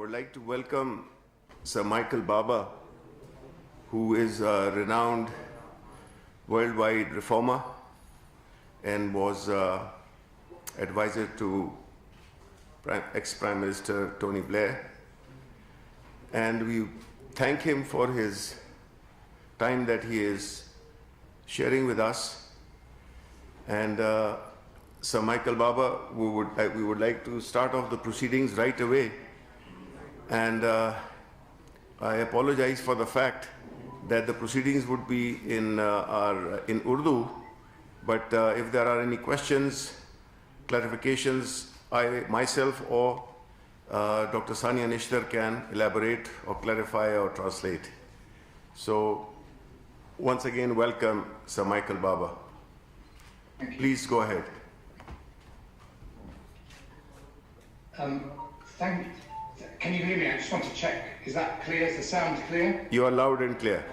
would like to welcome Sir Michael Baba, who is a renowned worldwide reformer and was advisor to ex-Prime Minister Tony Blair. And we thank him for his time that he is sharing with us. And Sir Michael Baba, we would like to start off the proceedings right away. And I apologize for the fact that the proceedings would be in Urdu, but if there are any questions, clarifications, I myself or Dr. Sania Nishtar can elaborate or clarify or translate. So once again, welcome Sir Michael Baba. Please go ahead. Can you hear me? I just want to check. Is that clear? Is the sound clear? You are loud and clear.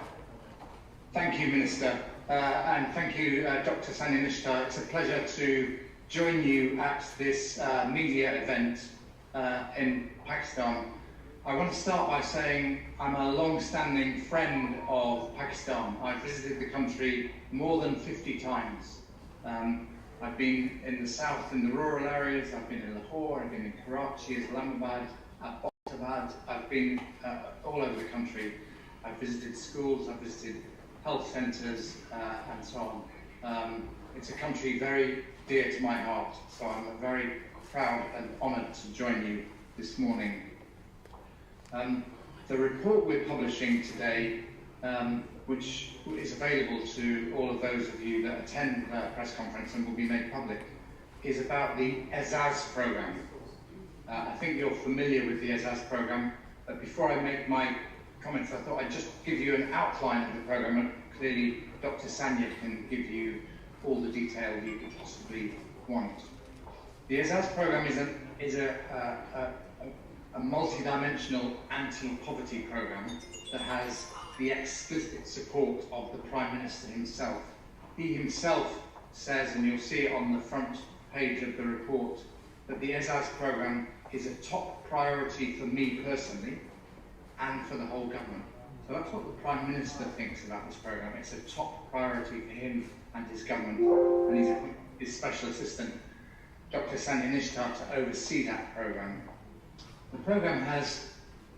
Thank you, Minister. And thank you, Dr. Sania Nishtar. It's a pleasure to join you at this media event in Pakistan. I want to start by saying I'm a long-standing friend of Pakistan. I've visited the country more than 50 times. I've been in the south, in the rural areas. I've been in Lahore, I've been in Karachi, Islamabad, Islamabad. I've been all over the country. I've visited schools, I've visited health centres, and so on. It's a country very dear to my heart, so I'm very proud and honoured to join you this morning. The report we're publishing today, which is available to all of those of you that attend the press conference and will be made public, is about the EZAZ programme. I think you're familiar with the EZAZ programme, but before I make my comments, I thought I'd just give you an outline of the programme, and clearly Dr. Sania can give you all the detail you could possibly want. The EZAZ programme is a multi-dimensional anti-poverty programme that has the explicit support of the Prime Minister himself. He himself says, and you'll see it on the front page of the report, that the EZAZ programme is a top priority for me personally and for the whole government. So that's what the Prime Minister thinks about this programme. It's a top priority for him and his government, and he's his special assistant, Dr. Sania Nishtar, to oversee that programme. The programme has,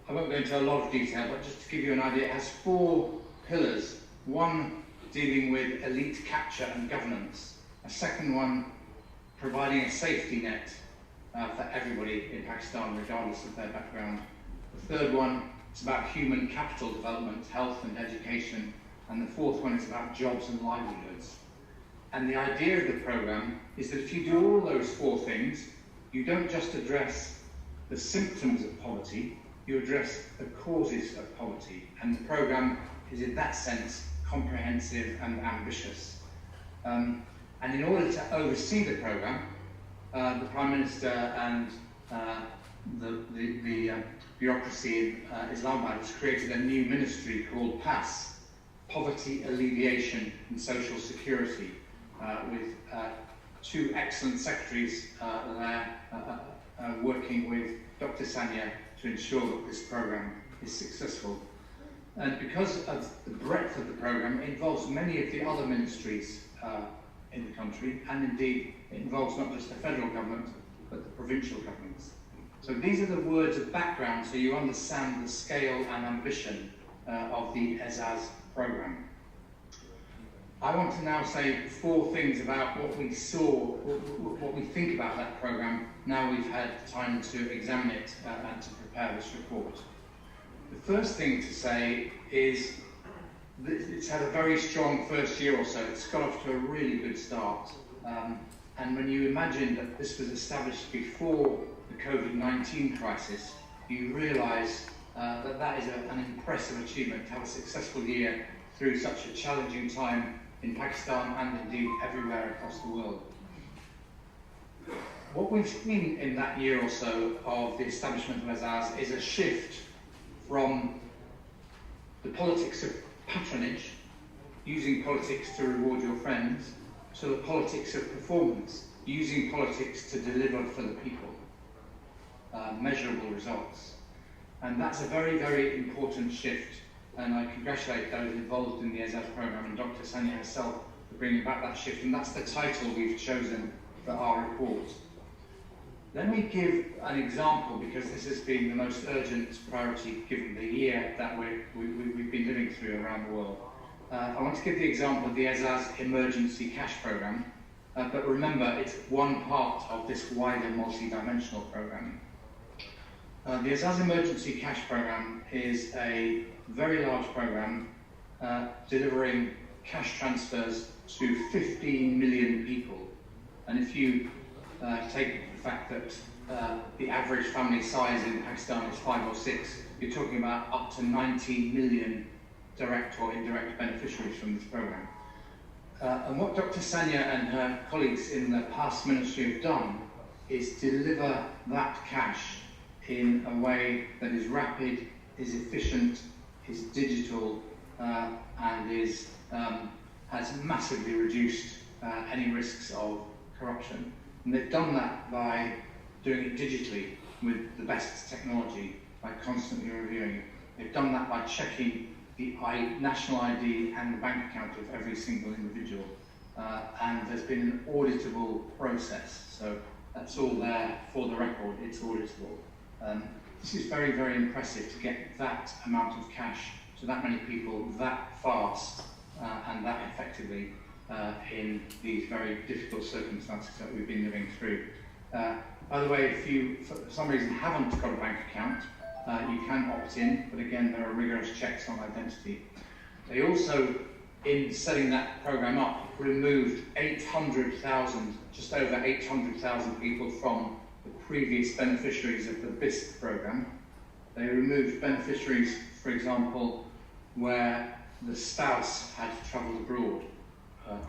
I won't go into a lot of detail, but just to give you an idea, it has 4 pillars. One dealing with elite capture and governance. A second one providing a safety net for everybody in Pakistan, regardless of their background. The third one is about human capital development, health and education. And the fourth one is about jobs and livelihoods. And the idea of the programme is that if you do all those 4 things, you don't just address the symptoms of poverty, you address the causes of poverty. And the programme is in that sense comprehensive and ambitious. And in order to oversee the programme, the Prime Minister and the bureaucracy in Islamabad has created a new ministry called PASS, Poverty Alleviation and Social Security, with 2 excellent secretaries there working with Dr. Sania to ensure that this programme is successful. And because of the breadth of the programme, it involves many of the other ministries in the country, and indeed it involves not just the federal government, but the provincial governments. So these are the words of background so you understand the scale and ambition of the EZAZ programme. I want to now say 4 things about what we saw, what we think about that programme now we've had time to examine it and to prepare this report. The first thing to say is that it's had a very strong first year or so. It's got off to a really good start. And when you imagine that this was established before the COVID-19 crisis, you realise that is an impressive achievement to have a successful year through such a challenging time in Pakistan and indeed everywhere across the world. What we've seen in that year or so of the establishment of EZAZ is a shift from the politics of patronage, using politics to reward your friends, to the politics of performance, using politics to deliver for the people, measurable results. And that's a very, very important shift. And I congratulate those involved in the ESAS program and Dr. Sania herself for bringing about that shift. And that's the title we've chosen for our report. Let me give an example, because this has been the most urgent priority given the year that we've been living through around the world. I want to give the example of the ESAS Emergency Cash Programme, but remember, it's one part of this wider multi-dimensional programme. The ESAS Emergency Cash Programme is a very large programme delivering cash transfers to 15 million people. And if you take the fact that the average family size in Pakistan is 5 or 6, you're talking about up to 90 million direct or indirect beneficiaries from this programme. And what Dr. Sania and her colleagues in the past ministry have done is deliver that cash in a way that is rapid, is efficient, is digital, and has massively reduced any risks of corruption. And they've done that by doing it digitally with the best technology, by constantly reviewing it. They've done that by checking the national ID and the bank account of every single individual. And there's been an auditable process. So that's all there for the record, it's auditable. This is very, very impressive to get that amount of cash to that many people that fast and that effectively in these very difficult circumstances that we've been living through. By the way, if you, for some reason, haven't got a bank account, you can opt in, but again, there are rigorous checks on identity. They also, in setting that programme up, removed 800,000, just over 800,000 people from the previous beneficiaries of the BISC programme. They removed beneficiaries, for example, where the spouse had travelled abroad,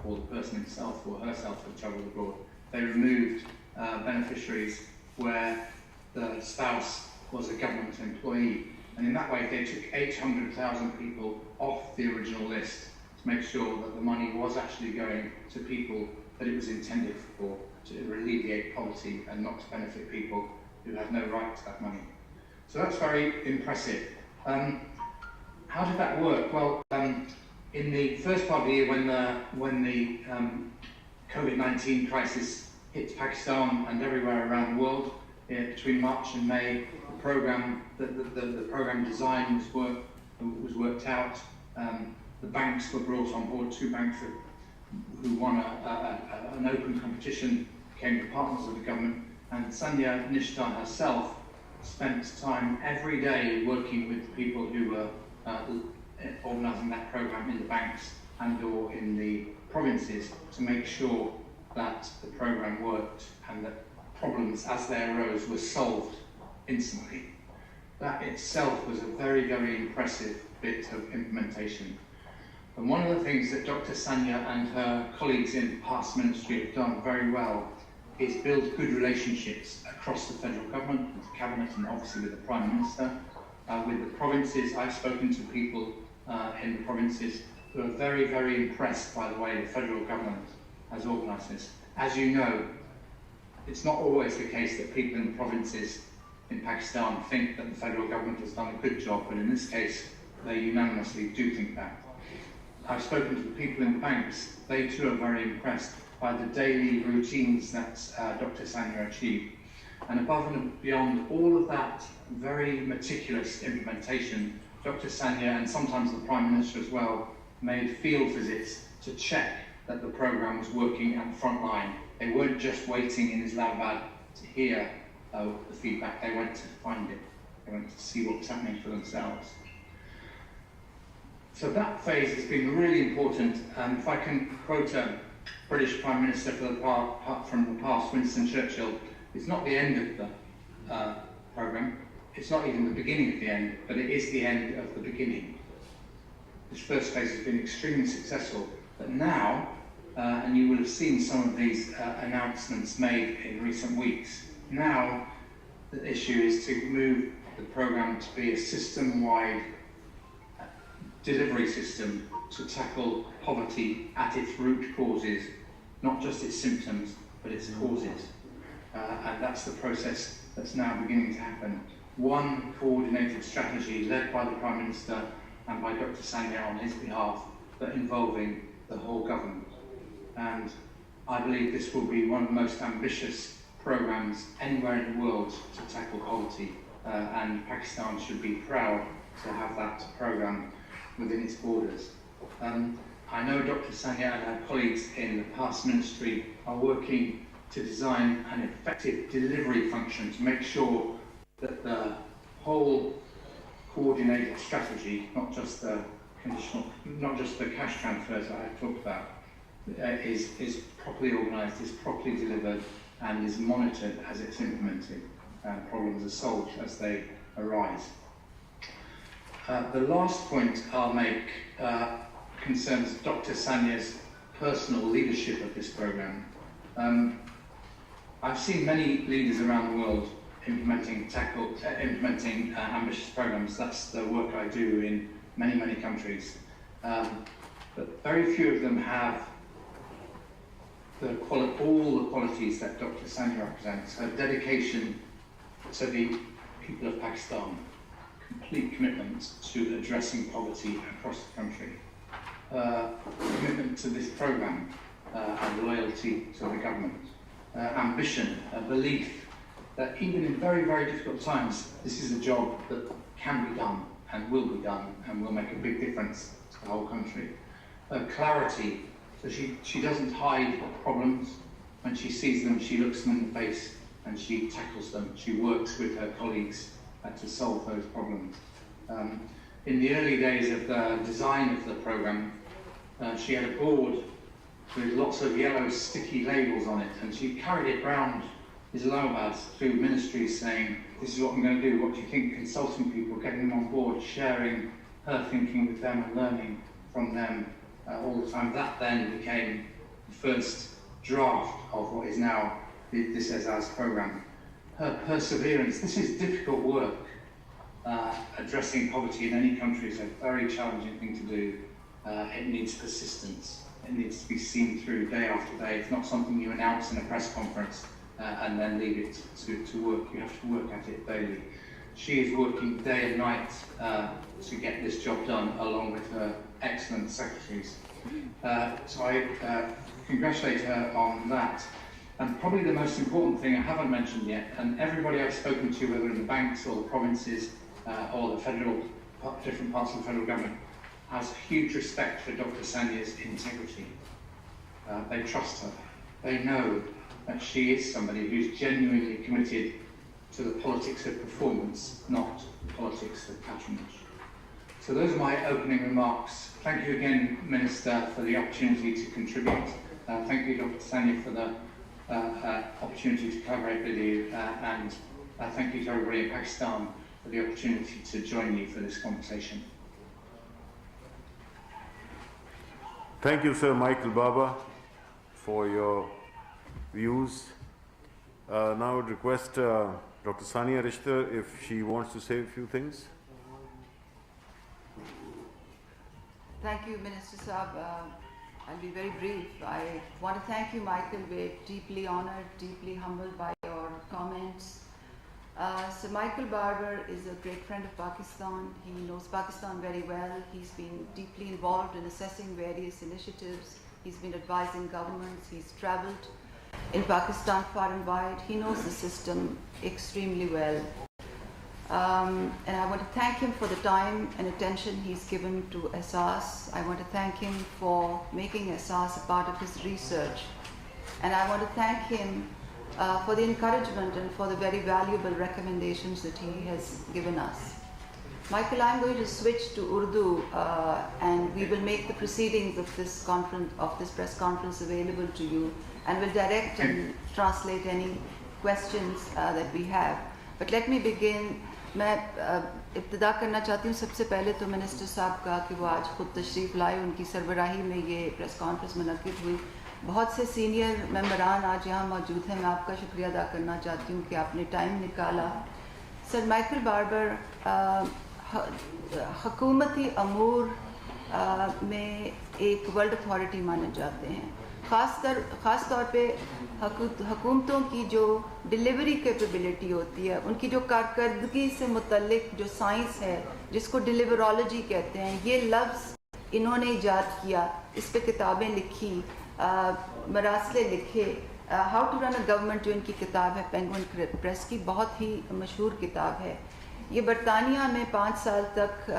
or the person himself or herself had travelled abroad. They removed beneficiaries where the spouse was a government employee. And in that way, they took 800,000 people off the original list to make sure that the money was actually going to people that it was intended for, to alleviate poverty and not to benefit people who had no right to that money. So that's very impressive. How did that work? Well, in the first part of the year, when the COVID-19 crisis hit Pakistan and everywhere around the world, between March and May, the program design was worked out. The banks were brought on board. 2 banks who won an open competition became the partners of the government, and Sania Nishtar herself spent time every day working with people who were organising that programme in the banks and or in the provinces to make sure that the programme worked and that problems as they arose were solved instantly. That itself was a very, very impressive bit of implementation. And one of the things that Dr. Sania and her colleagues in past ministry have done very well is build good relationships across the federal government, with the cabinet and obviously with the Prime Minister, with the provinces. I've spoken to people in the provinces who are very, very impressed by the way the federal government has organised this. As you know, it's not always the case that people in the provinces in Pakistan think that the federal government has done a good job, but in this case, they unanimously do think that. I've spoken to the people in the banks. They too are very impressed by the daily routines that Dr. Sania achieved. And above and beyond all of that very meticulous implementation, Dr. Sania and sometimes the Prime Minister as well made field visits to check that the programme was working at the front line. They weren't just waiting in Islamabad to hear the feedback, they went to find it. They went to see what was happening for themselves. So that phase has been really important, and if I can quote a British Prime Minister from the past, Winston Churchill, it's not the end of the programme, it's not even the beginning of the end, but it is the end of the beginning. This first phase has been extremely successful, but now, and you will have seen some of these announcements made in recent weeks, now the issue is to move the programme to be a system-wide delivery system to tackle poverty at its root causes, not just its symptoms, but its causes. And that's the process that's now beginning to happen. one coordinated strategy led by the Prime Minister and by Dr. Sania on his behalf, but involving the whole government. And I believe this will be one of the most ambitious programs anywhere in the world to tackle poverty, and Pakistan should be proud to have that program within its borders. I know Dr. Sania and her colleagues in the past ministry are working to design an effective delivery function to make sure that the whole coordinated strategy, not just the cash transfers that I've talked about, is properly organised, is properly delivered, and is monitored as it's implemented. Problems are solved as they arise. The last point I'll make concerns Dr. Sania's personal leadership of this programme. I've seen many leaders around the world implementing ambitious programmes. That's the work I do in many, many countries. But very few of them have all the qualities that Dr. Sania represents. Her dedication to the people of Pakistan, complete commitment to addressing poverty across the country, commitment to this programme, and loyalty to the government, ambition, a belief that even in very, very difficult times, this is a job that can be done and will be done and will make a big difference to the whole country. Clarity, so she doesn't hide problems. When she sees them, she looks them in the face and she tackles them. She works with her colleagues to solve those problems. In the early days of the design of the programme, she had a board with lots of yellow sticky labels on it, and she carried it round Islamabad through ministries saying, this is what I'm going to do, what do you think, consulting people, getting them on board, sharing her thinking with them and learning from them all the time. That then became the first draft of what is now this ESAS programme. Her perseverance, this is difficult work. Addressing poverty in any country is a very challenging thing to do. It needs persistence. It needs to be seen through day after day. It's not something you announce in a press conference and then leave it to work. You have to work at it daily. She is working day and night to get this job done, along with her excellent secretaries. So I congratulate her on that. And probably the most important thing I haven't mentioned yet, and everybody I've spoken to, whether in the banks or the provinces or the different parts of the federal government, has huge respect for Dr. Sania's integrity. They trust her. They know that she is somebody who's genuinely committed to the politics of performance, not the politics of patronage. So those are my opening remarks. Thank you again, Minister, for the opportunity to contribute. Thank you, Dr. Sania, for the opportunity to collaborate with you, and thank you to everybody in Pakistan for the opportunity to join you for this conversation. Thank you, Sir Michael Baba, for your views. Now I would request Dr. Sania Nishtar if she wants to say a few things. Thank you, Minister Saab. I'll be very brief. I want to thank you, Michael. We're deeply honored, deeply humbled by your comments. Sir Michael Barber is a great friend of Pakistan. He knows Pakistan very well. He's been deeply involved in assessing various initiatives. He's been advising governments. He's traveled in Pakistan far and wide. He knows the system extremely well. And I want to thank him for the time and attention he's given to ESAS. I want to thank him for making ESAS a part of his research. And I want to thank him for the encouragement and for the very valuable recommendations that he has given us. Michael, I'm going to switch to Urdu and we will make the proceedings of this press conference available to you, and will direct and translate any questions that we have. But let me begin. मैं इब्तिदा करना चाहती हूँ। सबसे पहले तो minister साहब का कि वो आज खुद तशरीफ़ लाए, उनकी सरबराही में ये प्रेस कॉन्फ्रेंस मुनक़िद हुई। बहुत से सीनियर मेंबरान आज यहाँ मौजूद हैं। मैं आपका शुक्रिया अदा करना चाहती हूँ कि आपने टाइम निकाला। सर माइकल बार्बर हुकूमती अमूर में एक वर्ल्ड अथॉरिटी माने जाते हैं। خاص طور پہ حکومتوں کی جو ڈیلیوری کیپیبلٹی ہوتی ہے، ان کی جو کارکردگی سے متعلق جو سائنس ہے جس کو ڈیلیورولوجی کہتے ہیں، یہ لفظ انہوں نے ایجاد کیا، اس پہ کتابیں لکھی، مراسلے لکھے. How to run a government جو ان کی کتاب ہے پینگوئن پریس کی، بہت ہی مشہور کتاب ہے. یہ برطانیہ میں 5 سال تک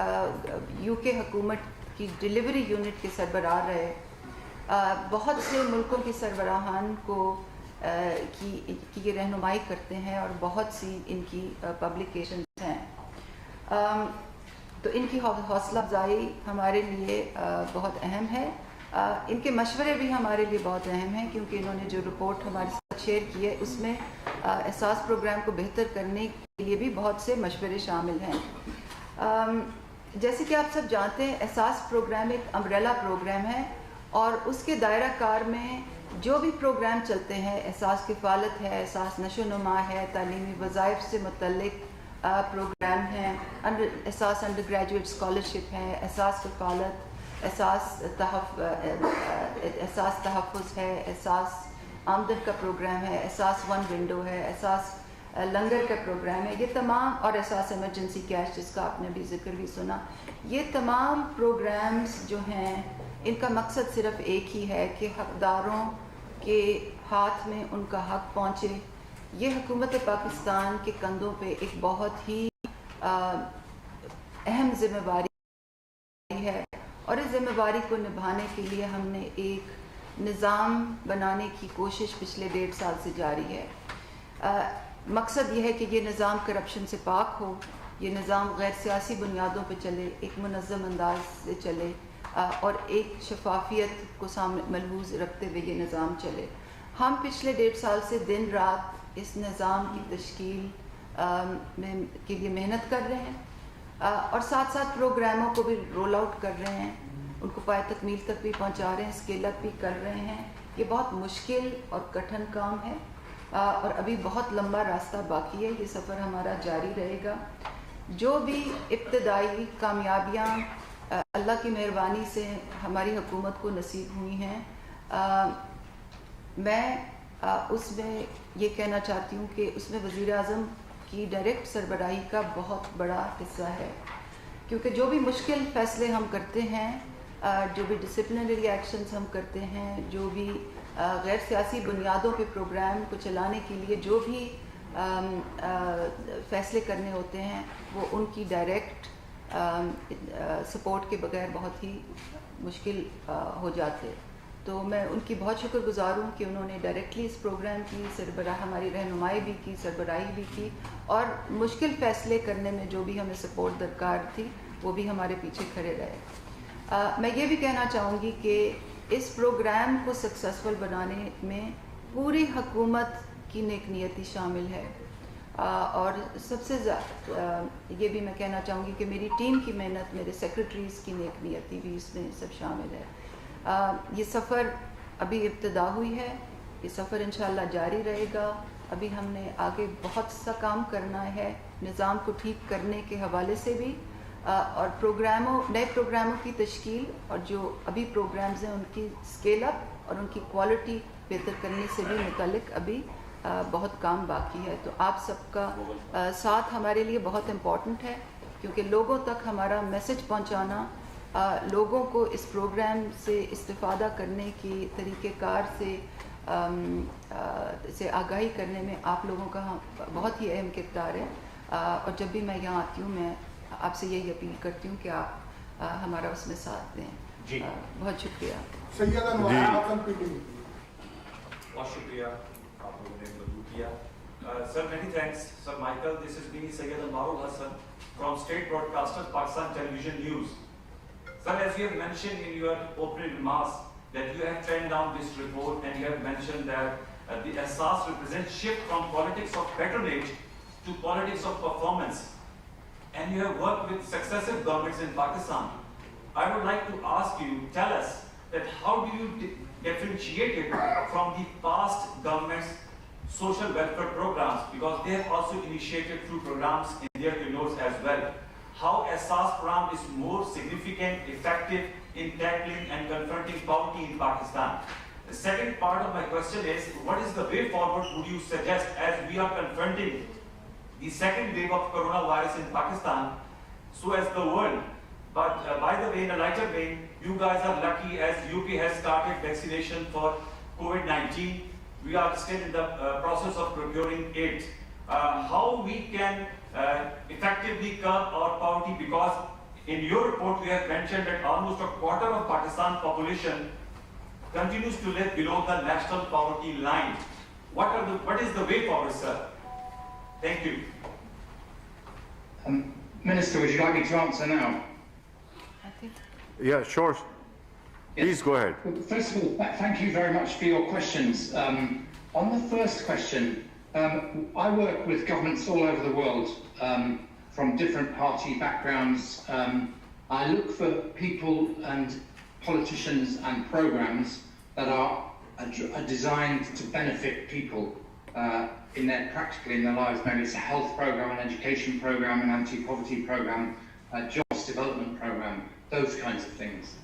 یو کے حکومت کی ڈیلیوری یونٹ کے سربراہ رہے. بہت سے ملکوں کے سربراہان کو کی یہ رہنمائی کرتے ہیں اور بہت سی ان کی پبلیکیشنز ہیں. تو ان کی حوصلہ افزائی ہمارے لیے بہت اہم ہے. ان کے مشورے بھی ہمارے لیے بہت اہم ہیں، کیونکہ انہوں نے جو رپورٹ ہمارے ساتھ شیئر کی ہے اس میں احساس پروگرام کو بہتر کرنے کے لیے بھی بہت سے مشورے شامل ہیں. جیسے کہ آپ سب جانتے ہیں، احساس پروگرام ایک امبریلا پروگرام ہے، اور اس کے دائرہ کار میں جو بھی پروگرام چلتے ہیں، احساس کفالت ہے، احساس نشو و نما ہے، تعلیمی وظائف سے متعلق پروگرام ہیں، احساس انڈر گریجویٹ اسکالرشپ ہے، احساس کفالت، احساس تحفظ ہے، احساس آمدن کا پروگرام ہے، احساس ون ونڈو ہے، احساس لنگر کا پروگرام ہے، یہ تمام، اور احساس ایمرجنسی کیش جس کا آپ نے بھی ذکر بھی سنا. یہ تمام پروگرامز جو ہیں ان کا مقصد صرف ایک ہی ہے کہ حقداروں کے ہاتھ میں ان کا حق پہنچے. یہ حکومت پاکستان کے کندھوں پہ ایک بہت ہی اہم ذمہ داری ہے، اور اس ذمہ داری کو نبھانے کے لیے ہم نے ایک نظام بنانے کی کوشش پچھلے 1.5 سال سے جاری ہے. مقصد یہ ہے کہ یہ نظام کرپشن سے پاک ہو، یہ نظام غیر سیاسی بنیادوں پہ چلے، ایک منظم انداز سے چلے، اور ایک شفافیت کو سامنے ملحوظ رکھتے ہوئے یہ نظام چلے. ہم پچھلے 1.5 سال سے دن رات اس نظام کی تشکیل کے لیے محنت کر رہے ہیں، اور ساتھ ساتھ پروگراموں کو بھی رول آؤٹ کر رہے ہیں، ان کو پائے تکمیل تک بھی پہنچا رہے ہیں، اسکیل اپ بھی کر رہے ہیں. یہ بہت مشکل اور کٹھن کام ہے، اور ابھی بہت لمبا راستہ باقی ہے. یہ سفر ہمارا جاری رہے گا. جو بھی ابتدائی کامیابیاں اللہ کی مہربانی سے ہماری حکومت کو نصیب ہوئی ہیں، میں اس میں یہ کہنا چاہتی ہوں کہ اس میں وزیر اعظم کی ڈائریکٹ سربراہی کا بہت بڑا حصہ ہے، کیونکہ جو بھی مشکل فیصلے ہم کرتے ہیں، جو بھی ڈسپلنری ایکشنز ہم کرتے ہیں، جو بھی غیر سیاسی بنیادوں پہ پروگرام کو چلانے کے لیے جو بھی فیصلے کرنے ہوتے ہیں، وہ ان کی ڈائریکٹ سپورٹ کے بغیر بہت ہی مشکل ہو جاتے. تو میں ان کی بہت شکر گزار ہوں کہ انہوں نے ڈائریکٹلی اس پروگرام کی ہماری رہنمائی بھی کی، سربراہی بھی کی، اور مشکل فیصلے کرنے میں جو بھی ہمیں سپورٹ درکار تھی وہ بھی ہمارے پیچھے کھڑے رہے. میں یہ بھی کہنا چاہوں گی کہ اس پروگرام کو سکسیسفل بنانے میں پوری حکومت کی نیک نیتی شامل ہے، اور سب سے یہ بھی میں کہنا چاہوں گی کہ میری ٹیم کی محنت، میرے سیکرٹریز کی نیک نیتی بھی اس میں سب شامل ہے. یہ سفر ابھی ابتدا ہوئی ہے، یہ سفر انشاءاللہ جاری رہے گا. ابھی ہم نے آگے بہت سا کام کرنا ہے، نظام کو ٹھیک کرنے کے حوالے سے بھی، اور نئے پروگراموں کی تشکیل، اور جو ابھی پروگرامز ہیں ان کی اسکیل اپ اور ان کی کوالٹی بہتر کرنے سے بھی متعلق ابھی بہت کام باقی ہے. تو آپ سب کا ساتھ ہمارے لیے بہت امپورٹنٹ ہے، کیونکہ لوگوں تک ہمارا میسج پہنچانا، لوگوں کو اس پروگرام سے استفادہ کرنے کی طریقہ کار سے آگاہی کرنے میں آپ لوگوں کا بہت ہی اہم کردار ہے. اور جب بھی میں یہاں آتی ہوں میں آپ سے یہی اپیل کرتی ہوں کہ آپ ہمارا اس میں ساتھ دیں. جی بہت شکریہ. بہت شکریہ آپ لوگوں نے مدعو کیا. سر many thanks. Sir Michael, this is me, Sayyid Anwarul Hassan from State Broadcasters Pakistan Television News. Sir, as you have mentioned in your opening remarks that you have turned down this report, and you have mentioned that the Asas represents shift from politics of patronage to politics of performance, and you have worked with successive governments in Pakistan. I would like to ask you, tell us that how do you differentiate it from the past governments' social welfare programs, because they have also initiated few programs in their tenures as well. How Asas program is more significant, effective in tackling and confronting poverty in Pakistan? The second part of my question is, what is the way forward would you suggest as we are confronting the second wave of coronavirus in Pakistan, so as the world? But by the way, in a lighter vein, you guys are lucky as UP has started vaccination for COVID-19. We are still in the process of procuring it. How we can effectively curb our poverty, because in your report you have mentioned that almost a quarter of Pakistan population continues to live below the national poverty line. What is the way forward, sir? Thank you. Minister, would you like me to answer now? I think Yeah, sure. Please go ahead. Well, first of all, thank you very much for your questions. On the first question, I work with governments all over the world from different party backgrounds. I look for people and politicians and programs that are designed to benefit people practically in their lives. Maybe it's a health program, an education program, an anti-poverty program, a jobs development program, those kinds of things.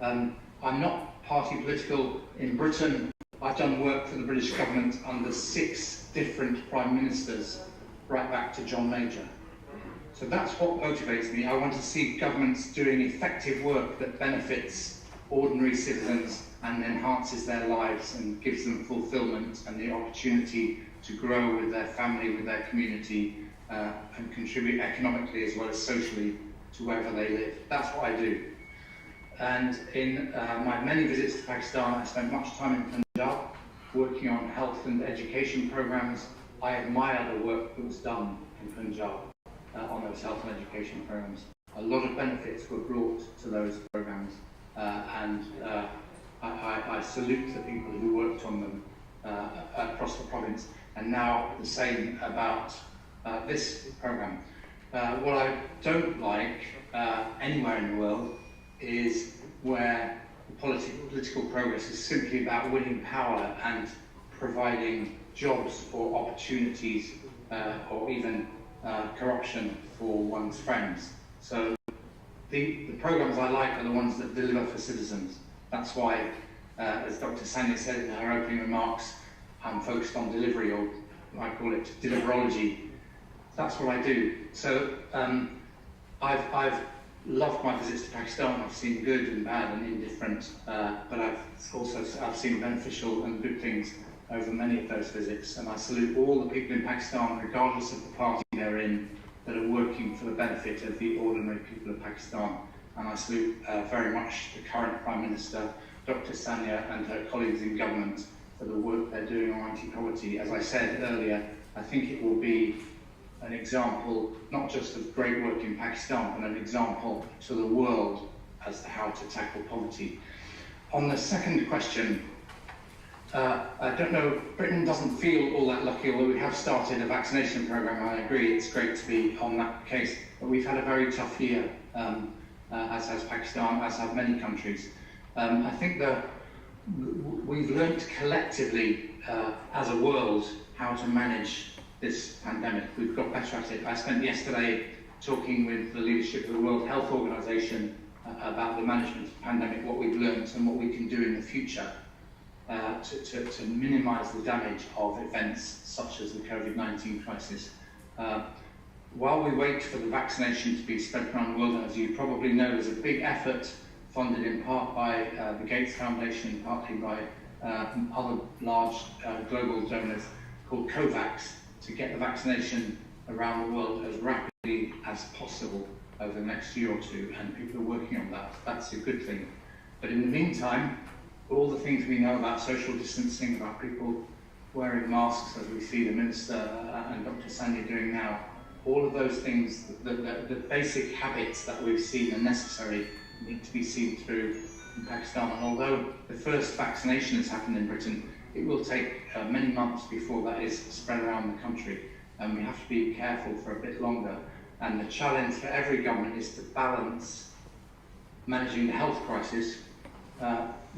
I'm not party political. In Britain, I've done work for the British government under 6 different prime ministers, right back to John Major. So that's what motivates me. I want to see governments doing effective work that benefits ordinary citizens and enhances their lives and gives them fulfilment and the opportunity to grow with their family, with their community, and contribute economically as well as socially to wherever they live. That's what I do. And in my many visits to Pakistan, I spent much time in Punjab working on health and education programs. I admire the work that was done in Punjab on those health and education programs. A lot of benefits were brought to those programs, and I salute the people who worked on them across the province. And now the same about this program. What I don't like anywhere in the world is where political progress is simply about winning power and providing jobs or opportunities or even corruption for one's friends. So the programs I like are the ones that deliver for citizens. That's why, as Dr. Sania said in her opening remarks, I'm focused on delivery, or I call it deliverology. That's what I do. So I've loved my visits to Pakistan. I've seen good and bad and indifferent, but I've seen beneficial and good things over many of those visits. And I salute all the people in Pakistan, regardless of the party they're in, that are working for the benefit of the ordinary people of Pakistan. And I salute very much the current Prime Minister, Dr. Sania, and her colleagues in government for the work they're doing on anti-poverty. As I said earlier, I think it will be an example, not just of great work in Pakistan, but an example to the world as to how to tackle poverty. On the second question, I don't know, Britain doesn't feel all that lucky, although we have started a vaccination program. I agree, it's great to be on that case, but we've had a very tough year, as has Pakistan, as have many countries. I think that we've learnt collectively as a world how to manage this pandemic. We've got better at it. I spent yesterday talking with the leadership of the World Health Organization about the management of the pandemic, what we've learnt and what we can do in the future to minimise the damage of events such as the COVID-19 crisis. While we wait for the vaccination to be spread around the world, as you probably know, there's a big effort funded in part by the Gates Foundation, partly by other large global donors, called COVAX, to get the vaccination around the world as rapidly as possible over the next year or two, and people are working on that. That's a good thing. But in the meantime, all the things we know about social distancing, about people wearing masks, as we see the Minister and Dr. Sania doing now, all of those things, the basic habits that we've seen are necessary, need to be seen through in Pakistan. And although the first vaccination has happened in Britain, it will take many months before that is spread around the country, and we have to be careful for a bit longer. And the challenge for every government is to balance managing the health crisis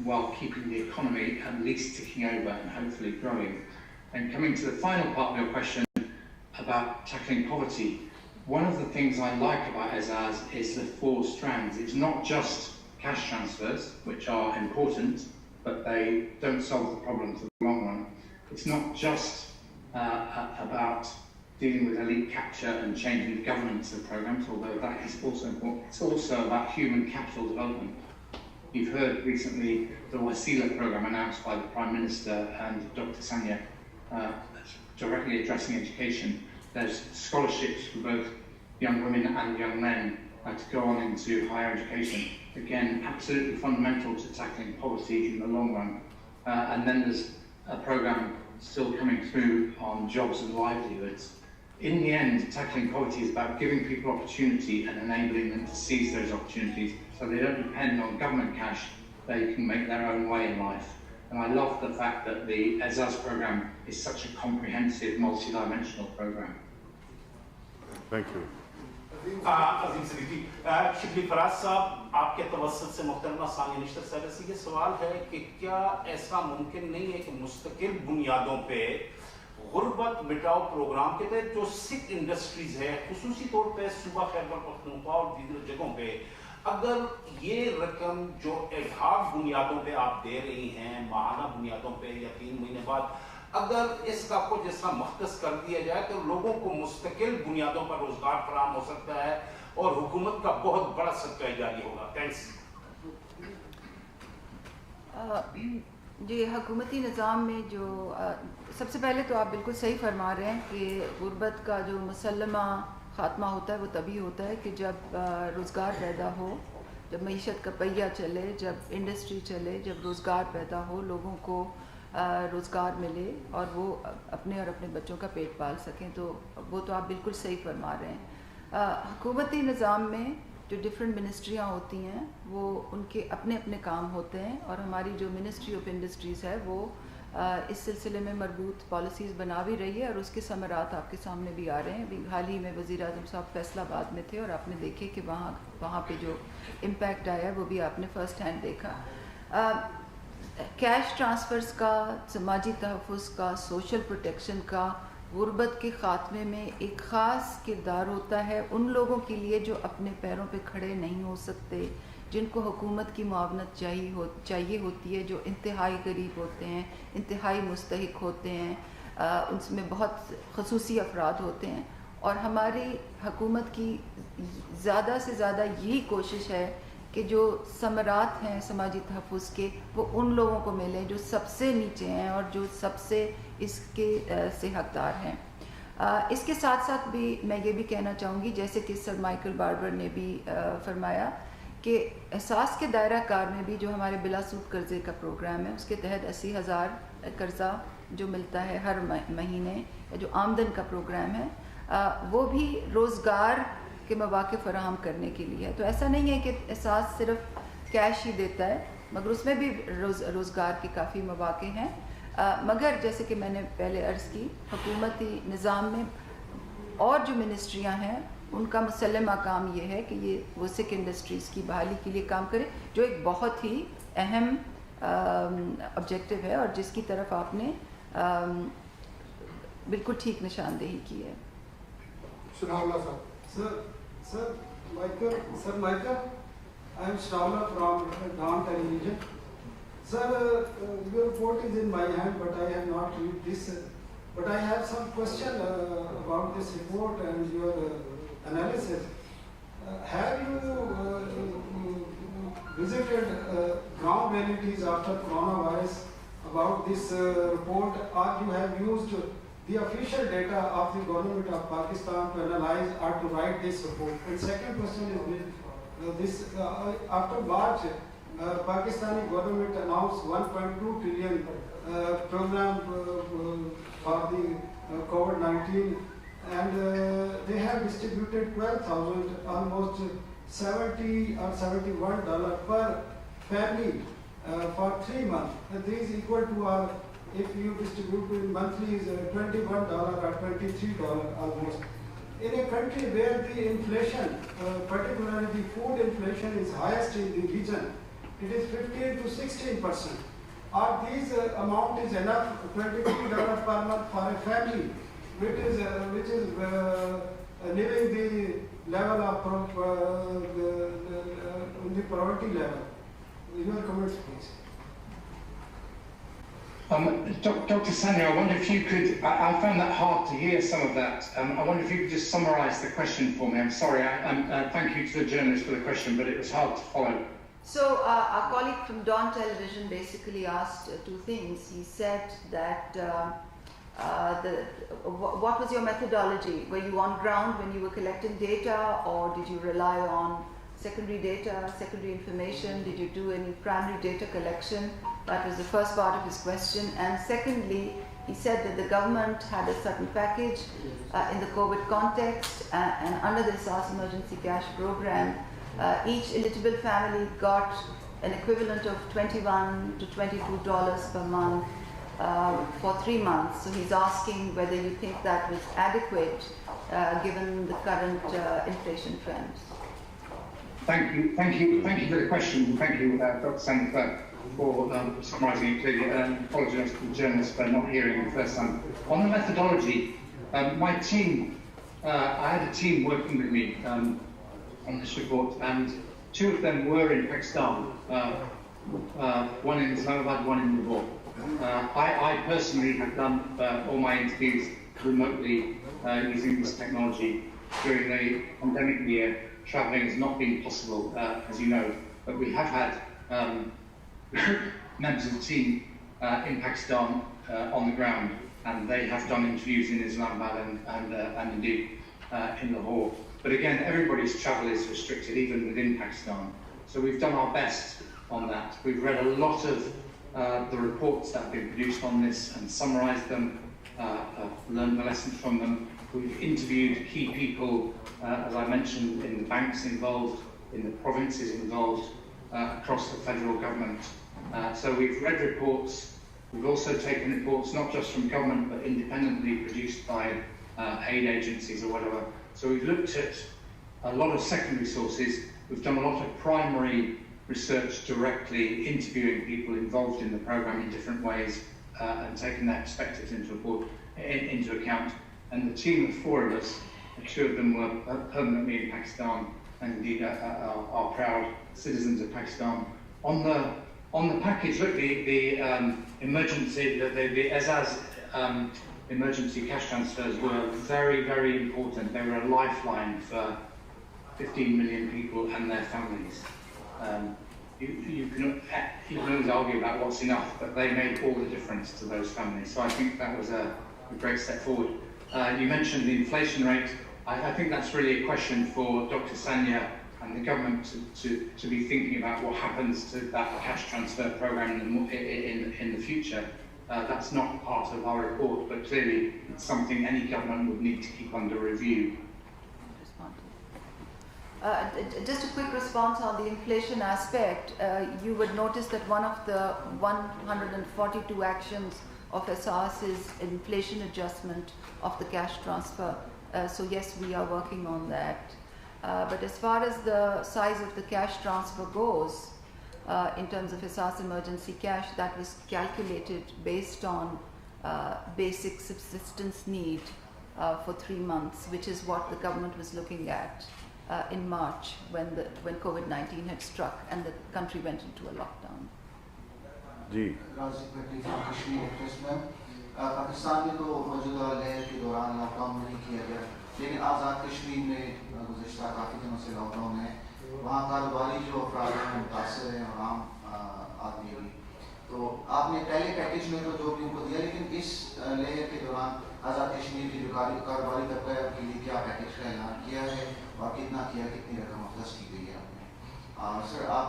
while keeping the economy at least ticking over and hopefully growing. And coming to the final part of your question about tackling poverty, one of the things I like about ESAS is the 4 strands. It's not just cash transfers, which are important, but they don't solve the problems in the long run. It's not just about dealing with elite capture and changing the governance of programs, although that is also important. It's also about human capital development. You've heard recently the Wasila program announced by the Prime Minister and Dr. Sania, directly addressing education. There's scholarships for both young women and young men to go on into higher education. Again, absolutely fundamental to tackling poverty in the long run. And then there's a program still coming through on jobs and livelihoods. In the end, tackling poverty is about giving people opportunity and enabling them to seize those opportunities so they don't depend on government cash, they can make their own way in life. And I love the fact that the EZAZ program is such a comprehensive, multi-dimensional program. Thank you. عظیم صدیقی شبلی فراز صاحب آپ کے توسط سے محترمہ ثانیہ نشتر صاحبہ سے یہ سوال ہے کہ کیا ایسا ممکن نہیں ہے کہ مستقل بنیادوں پہ غربت مٹاؤ پروگرام کے تحت جو سکھ انڈسٹریز ہے خصوصی طور پہ صوبہ خیبر پختونخوا اور دیگر جگہوں پہ اگر یہ رقم جو ایڈھاک بنیادوں پہ آپ دے رہی ہیں ماہانہ بنیادوں پہ یا 3 مہینے بعد اگر اس کا کو جس طرح مختص کر دیا جائے تو لوگوں کو مستقل بنیادوں پر روزگار فراہم ہو سکتا ہے اور حکومت کا بہت بڑا صدقہ جاری ہوگا. تھینکس. جی حکومتی نظام میں جو سب سے پہلے تو آپ بالکل صحیح فرما رہے ہیں کہ غربت کا جو مسلمہ خاتمہ ہوتا ہے وہ تبھی ہوتا ہے کہ جب روزگار پیدا ہو, جب معیشت کا پہیہ چلے, جب انڈسٹری چلے, جب روزگار پیدا ہو, لوگوں کو روزگار ملے اور وہ اپنے اور اپنے بچوں کا پیٹ پال سکیں. تو وہ تو آپ بالکل صحیح فرما رہے ہیں. حکومتی نظام میں جو ڈفرینٹ منسٹریاں ہوتی ہیں وہ ان کے اپنے اپنے کام ہوتے ہیں اور ہماری جو منسٹری آف انڈسٹریز ہے وہ اس سلسلے میں مربوط پالیسیز بنا بھی رہی ہے اور اس کے ثمرات آپ کے سامنے بھی آ رہے ہیں. ابھی حال ہی میں وزیر اعظم صاحب فیصل آباد میں تھے اور آپ نے دیکھے کہ وہاں پہ جو امپیکٹ آیا ہے وہ بھی آپ نے فرسٹ ہینڈ دیکھا. کیش ٹرانسفرز کا, سماجی تحفظ کا, سوشل پروٹیکشن کا غربت کے خاتمے میں ایک خاص کردار ہوتا ہے ان لوگوں کے لیے جو اپنے پیروں پہ کھڑے نہیں ہو سکتے, جن کو حکومت کی معاونت چاہیے ہوتی ہے, جو انتہائی غریب ہوتے ہیں, انتہائی مستحق ہوتے ہیں, ان میں بہت خصوصی افراد ہوتے ہیں. اور ہماری حکومت کی زیادہ سے زیادہ یہی کوشش ہے کہ جو ثمرات ہیں سماجی تحفظ کے وہ ان لوگوں کو ملیں جو سب سے نیچے ہیں اور جو سب سے اس کے سے حقدار ہیں. اس کے ساتھ ساتھ بھی میں یہ بھی کہنا چاہوں گی جیسے کہ سر مائیکل باربر نے بھی فرمایا کہ احساس کے دائرہ کار میں بھی جو ہمارے بلا سود قرضے کا پروگرام ہے اس کے تحت 80,000 قرضہ جو ملتا ہے ہر مہینے, جو آمدن کا پروگرام ہے وہ بھی روزگار کے مواقع فراہم کرنے کے لیے ہے. تو ایسا نہیں ہے کہ احساس صرف کیش ہی دیتا ہے مگر اس میں بھی روزگار کے کافی مواقع ہیں. مگر جیسے کہ میں نے پہلے عرض کی حکومتی نظام میں اور جو منسٹریاں ہیں ان کا مسلمہ کام یہ ہے کہ یہ وہ سکھ انڈسٹریز کی بحالی کے لیے کام کرے جو ایک بہت ہی اہم آبجیکٹو ہے اور جس کی طرف آپ نے بالکل ٹھیک نشاندہی کی ہے. Sir Michael, I am Shravla from Down Television. Sir, your report is in my hand, but I have not read this. But I have some question about this report and your analysis. Have you visited ground realities after coronavirus about this report, or you have used the official data of the government of Pakistan to analyze or to write this report? And second question is this: after March, Pakistani government announced 1.2 trillion program for the COVID-19, and they have distributed 12,000, almost 70 or $71 per family for 3 months. And this is equal to our, if you distribute in monthly, is $21 or $23 almost. In a country where the inflation, particularly the food inflation, is highest in the region, it is 15 to 16%. Are these amount is enough, $23 per month for a family, which is living the level of the poverty level? Your comments, please. Dr. Sania, I wonder if you could, I found that hard to hear some of that. I wonder if you could just summarise the question for me. I'm sorry, thank you to the journalist for the question, but it was hard to follow. So our colleague from Dawn Television basically asked two things. He said that what was your methodology? Were you on ground when you were collecting data, or did you rely on secondary data, secondary information? Did you do any primary data collection? That was the first part of his question. And secondly, he said that the government had a certain package in the COVID context, and under the SARS Emergency Cash Program, each eligible family got an equivalent of $21 to $22 per month for 3 months. So he's asking whether you think that was adequate given the current inflation trends. Thank you for the question. Thank you, Dr. Sania, for summarising it clearly. Apologise to the journalists for not hearing the first time. On the methodology, my team, I had a team working with me on this report, and 2 of them were in Pakistan, one in Islamabad, one in Lahore. I personally have done all my interviews remotely using this technology. During the pandemic year, travelling has not been possible, as you know, but we have had members of the team in Pakistan on the ground, and they have done interviews in Islamabad and indeed in Lahore. But again, everybody's travel is restricted, even within Pakistan. So we've done our best on that. We've read a lot of the reports that have been produced on this and summarised them, learned the lessons from them. We've interviewed key people, as I mentioned, in the banks involved, in the provinces involved, across the federal government. So we've read reports. We've also taken reports not just from government, but independently produced by aid agencies or whatever. So we've looked at a lot of secondary sources. We've done a lot of primary research directly, interviewing people involved in the programme in different ways, and taking their perspectives into account. And the team of 4 of us, 2 of them were permanently in Pakistan, and indeed are proud citizens of Pakistan. On the package, look, the emergency, the ESA's emergency cash transfers were very, very important. They were a lifeline for 15 million people and their families. You can always argue about what's enough, but they made all the difference to those families. So I think that was a great step forward. You mentioned the inflation rate. I think that's really a question for Dr. Sania and the government to be thinking about what happens to that cash transfer programme in the future. That's not part of our report, but clearly it's something any government would need to keep under review. Just a quick response on the inflation aspect. You would notice that one of the 142 actions of SARS is inflation adjustment of the cash transfer. So yes, we are working on that. But as far as the size of the cash transfer goes, in terms of SARS emergency cash, that was calculated based on basic subsistence need for 3 months, which is what the government was looking at in March when COVID-19 had struck and the country went into a lockdown. Pakistan में तो मौजूदा लहर के दौरान lockdown नहीं किया गया, लेकिन आज़ाद कश्मीर में गुज़श्ता काफ़ी दिनों से लॉकडाउन है। वहाँ कारोबारी जो अफराद हैं मुतासर हैं और आम आदमी भी। तो आपने पहले पैकेज में तो जो भी उनको दिया, लेकिन इस लहर के दौरान आज़ाद कश्मीर की जो कारोबारी तबका है उनके लिए क्या पैकेज का ऐलान किया है और कितना किया, कितनी रकम अखज़ की गई है आपने? सर, आप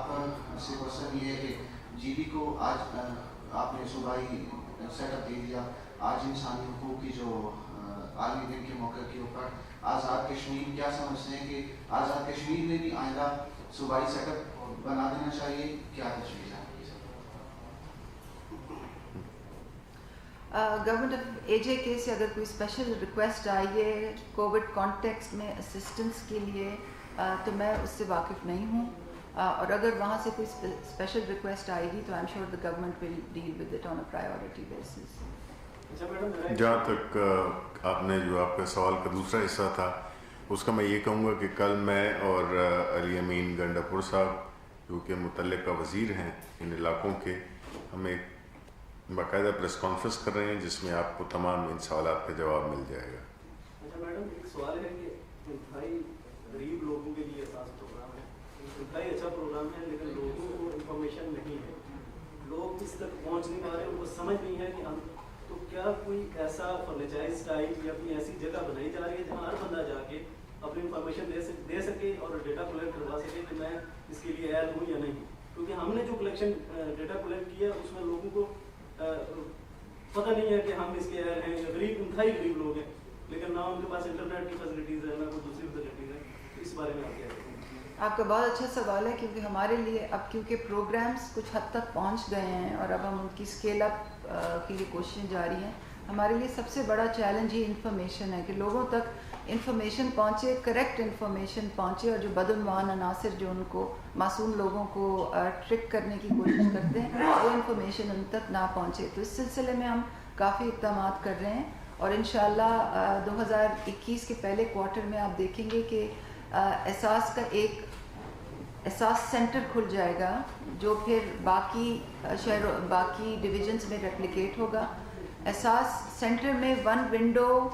से क्वेश्चन ये है कि जीबी को आज आपने सूबाई सेटअप दे दिया। आज इंसानी हुकूक की जो आलमी दिन के मौके के ऊपर आज़ाद कश्मीर क्या समझते हैं कि आज़ाद कश्मीर में भी आइंदा सूबाई सेटअप बना देना चाहिए, क्या तजवीज़ है? गवर्नमेंट ऑफ AJK से अगर कोई स्पेशल रिक्वेस्ट आई है कोविड कॉन्टेक्स्ट में असिस्टेंस के लिए, तो मैं उससे वाकिफ़ नहीं हूँ, और अगर वहाँ से कोई स्पेशल रिक्वेस्ट आएगी तो I am sure the government will deal with it on a priority basis. जहाँ तक आपने जो आपका सवाल का दूसरा हिस्सा था, उसका मैं ये कहूँगा कि कल मैं और अली अमीन गंडापुर साहब जो कि मुतल्लिका वज़ीर हैं इन इलाक़ों के, हम एक باقاعدہ پریس کانفرنس کر رہے ہیں جس میں آپ کو تمام ان سوالات کا جواب مل جائے گا. اچھا میڈم ایک سوال ہے کہ انتہائی غریب لوگوں کے لیے خاص پروگرام ہے, انتہائی اچھا پروگرام ہے لیکن لوگوں کو انفارمیشن نہیں ہے, لوگ اس تک پہنچ نہیں پا رہے, ان کو سمجھ نہیں ہے کہ ہم تو کیا کوئی ایسا فرنیچائز ٹائپ یا کوئی ایسی جگہ بنائی جا رہی ہے جہاں ہر بندہ جا کے اپنی انفارمیشن دے سکے اور ڈیٹا کلیکٹ کروا سکے کہ میں اس کے لیے اہل ہوں یا نہیں, کیونکہ ہم نے جو کلیکشن ڈیٹا کلیکٹ کیا اس میں لوگوں کو پتہ نہیں ہے کہ ہم اس کے اہل ہیں, غریب انتہائی غریب لوگ ہیں لیکن نہ ان کے پاس انٹرنیٹ کی فیسلٹیز ہے نہ کوئی دوسری فیسلٹیز ہے, اس بارے میں آپ کیا کہتے ہیں؟ آپ کا بہت اچھا سوال ہے, کیونکہ ہمارے لیے اب کیونکہ پروگرامز کچھ حد تک پہنچ گئے ہیں اور اب ہم ان کی اسکیل اپ کے لیے کوششیں جاری ہیں, ہمارے لیے سب سے بڑا چیلنج ہی انفارمیشن ہے کہ لوگوں تک انفارمیشن پہنچے, کریکٹ انفارمیشن پہنچے, اور جو بدعنوان عناصر جو ان کو معصوم لوگوں کو ٹرک کرنے کی کوشش کرتے ہیں وہ انفارمیشن ان تک نہ پہنچے. تو اس سلسلے میں ہم کافی اقدامات کر رہے ہیں اور انشاءاللہ 2021 کے پہلے کوارٹر میں آپ دیکھیں گے کہ احساس کا ایک احساس سینٹر کھل جائے گا جو پھر باقی ڈویژنز میں ریپلیکیٹ ہوگا. احساس سینٹر میں ون ونڈو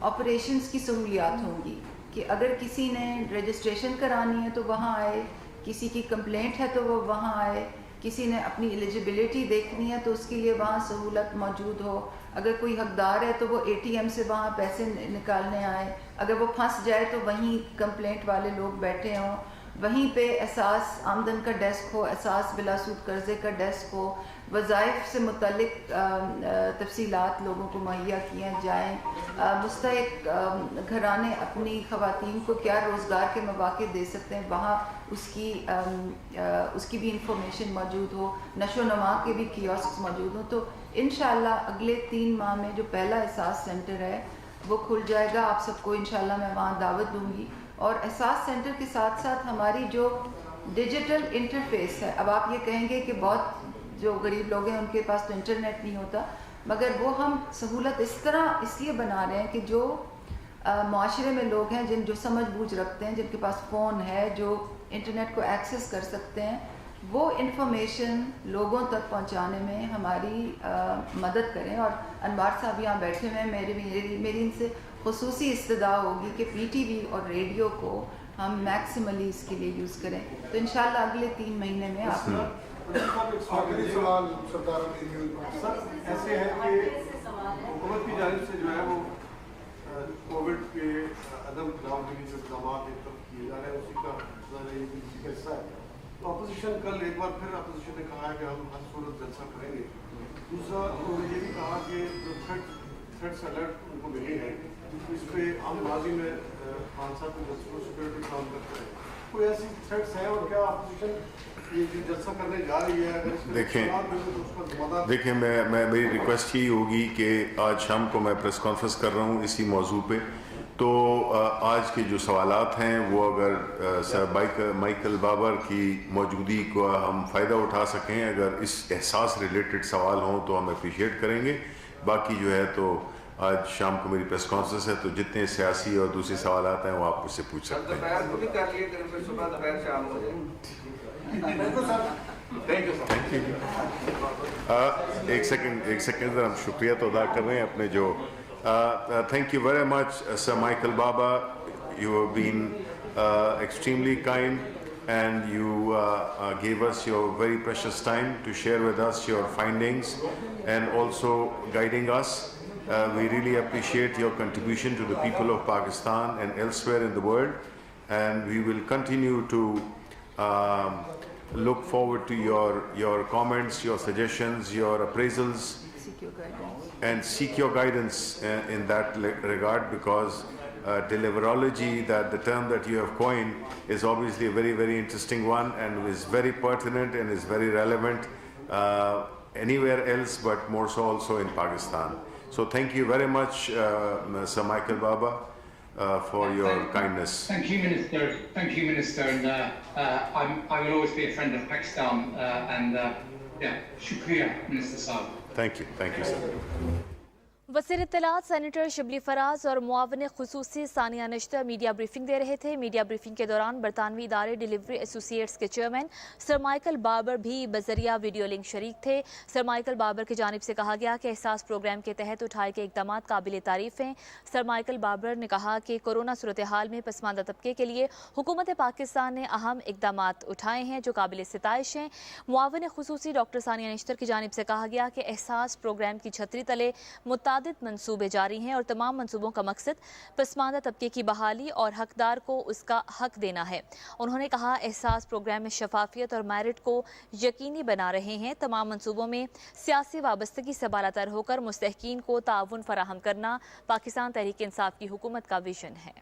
آپریشنز کی سہولیات ہوں گی کہ اگر کسی نے رجسٹریشن کرانی ہے تو وہاں آئے, کسی کی کمپلینٹ ہے تو وہ وہاں آئے, کسی نے اپنی ایلیجبلٹی دیکھنی ہے تو اس کے لیے وہاں سہولت موجود ہو, اگر کوئی حقدار ہے تو وہ اے ٹی ایم سے وہاں پیسے نکالنے آئے, اگر وہ پھنس جائے تو وہیں کمپلینٹ والے لوگ بیٹھے ہوں, وہیں پہ احساس آمدن کا ڈیسک ہو, احساس بلا سود قرضے کا ڈیسک ہو, وظائف سے متعلق تفصیلات لوگوں کو مہیا کیے جائیں, مستحق گھرانے اپنی خواتین کو کیا روزگار کے مواقع دے سکتے ہیں وہاں اس کی بھی انفارمیشن موجود ہو, نشو و نما کے بھی کیوسکس موجود ہوں. تو انشاءاللہ اگلے 3 ماہ میں جو پہلا احساس سینٹر ہے وہ کھل جائے گا, آپ سب کو انشاءاللہ میں وہاں دعوت دوں گی. اور احساس سینٹر کے ساتھ ساتھ ہماری جو ڈیجیٹل انٹرفیس ہے, اب آپ یہ کہیں گے کہ بہت جو غریب لوگ ہیں ان کے پاس تو انٹرنیٹ نہیں ہوتا, مگر وہ ہم سہولت اس لیے بنا رہے ہیں کہ جو معاشرے میں لوگ ہیں جو سمجھ بوجھ رکھتے ہیں, جن کے پاس فون ہے, جو انٹرنیٹ کو ایکسیس کر سکتے ہیں, وہ انفارمیشن لوگوں تک پہنچانے میں ہماری مدد کریں. اور انوار صاحب یہاں بیٹھے ہوئے ہیں, میری ان سے خصوصی استدعا ہوگی کہ پی ٹی وی اور ریڈیو کو ہم میکسیملی اس کے لیے یوز کریں. تو انشاءاللہ اگلے 3 مہینے میں آپ آخری سوال سردار سر ایسے ہے کہ حکومت کی جانب سے جو ہے وہ کووڈ کے عدم پھیلاؤ کے لیے جو اقدامات ایک طرف کیے جا رہے ہیں اسی کا حصہ ہے. تو اپوزیشن کل ایک بار پھر اپوزیشن نے کہا ہے کہ ہم ہر صورت جلسہ کریں گے. دوسرا انہوں نے یہ بھی کہا کہ جو تھریٹس الرٹ ان کو ملے ہیں اس پہ ہم ماضی میں خان صاحب کو سیکورٹی کام کرتے ہیں, کوئی ایسی تھریٹس ہیں اور کیا اپوزیشن دیکھیں میری ریکویسٹ ہی ہوگی کہ آج شام کو میں پریس کانفرنس کر رہا ہوں اسی موضوع پہ, تو آج کے جو سوالات ہیں وہ اگر سر مائیکل بابر کی موجودگی کو ہم فائدہ اٹھا سکیں, اگر اس احساس ریلیٹڈ سوال ہوں تو ہم اپریشیٹ کریں گے. باقی جو ہے تو آج شام کو میری پریس کانفرنس ہے تو جتنے سیاسی اور دوسرے سوالات ہیں وہ آپ مجھ سے پوچھ سکتے ہیں. ایک سیکنڈ ہم شکریہ تو ادا کر رہے ہیں اپنے جو thank you very much Sir Michael Baba, you have been extremely kind and you gave us your very precious time to share with us your findings and also guiding us. We really appreciate your contribution to the people of Pakistan and elsewhere in the world, and we will continue to look forward to your comments, your suggestions, your appraisals, and seek your guidance in that regard, because deliverology, that the term that you have coined, is obviously a very, very interesting one and is very pertinent and is very relevant anywhere else, but more so also in Pakistan. So thank you very much, Sir Michael Baba, for your kindness. Thank you, Minister. Thank you, Minister. And I will always be a friend of Pakistan. And shukriya, Minister Saab. Thank you, sir. वज़ीर इत्तलात senator Shibli Faraz और मुआवन खुसूसी Sania Nishtar media briefing दे रहे थे। Media briefing के दौरान बरतानवी इदारे delivery associates के chairman sir Michael Babar भी बजरिया video link शरीक थे। सर माइकल बाबर की जानिब से कहा गया कि एहसास प्रोग्राम के तहत उठाए गए इकदाम काबिल तारीफ हैं। सर माइकल बाबर ने कहा कि कोरोना सूरत हाल में पसमानदा तबके के लिए हुकूमत पाकिस्तान ने अहम इकदाम उठाए हैं जो काबिल सिताइश हैं। मुआवन खुसूसी डॉक्टर सानिया निश्तर की जानिब से कहा गया कि एहसास प्रोग्राम की छतरी तले मुतादिद मंसूबे जारी हैं और तमाम मंसूबों का मकसद पसमानदा तबके की बहाली और हकदार को उसका हक देना है। उन्होंने कहा एहसास प्रोग्राम में शफाफियत और मेरिट को यकीनी बना रहे हैं। तमाम मंसूबों में सियासी वाबस्तगी से बालातर होकर मुस्तहकीन को ताउन फराहम करना पाकिस्तान तहरीक इंसाफ की हुकूमत का विजन है।